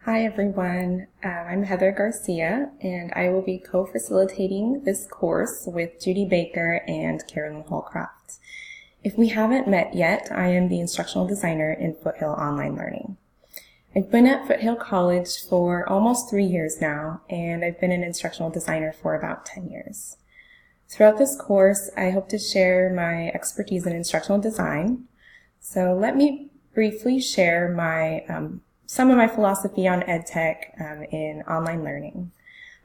Hi everyone, I'm Heather Garcia and I will be co-facilitating this course with Judy Baker and Carolyn Holcroft. If we haven't met yet, I am the instructional designer in Foothill Online Learning. I've been at Foothill College for almost 3 years now, and I've been an instructional designer for about 10 years. Throughout this course, I hope to share my expertise in instructional design. So let me briefly share some of my philosophy on EdTech in online learning.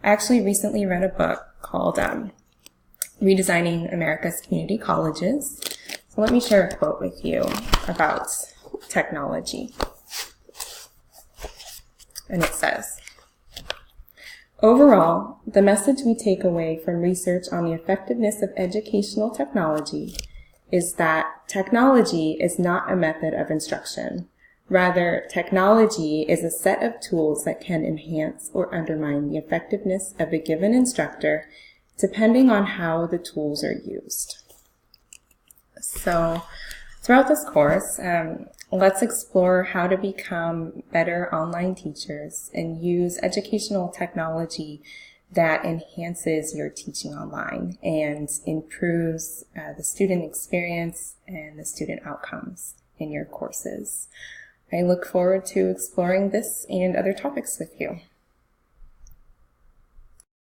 I actually recently read a book called Redesigning America's Community Colleges. So let me share a quote with you about technology. And it says, "Overall, the message we take away from research on the effectiveness of educational technology is that technology is not a method of instruction. Rather, technology is a set of tools that can enhance or undermine the effectiveness of a given instructor depending on how the tools are used." So, throughout this course, let's explore how to become better online teachers and use educational technology that enhances your teaching online and improves the student experience and the student outcomes in your courses. I look forward to exploring this and other topics with you.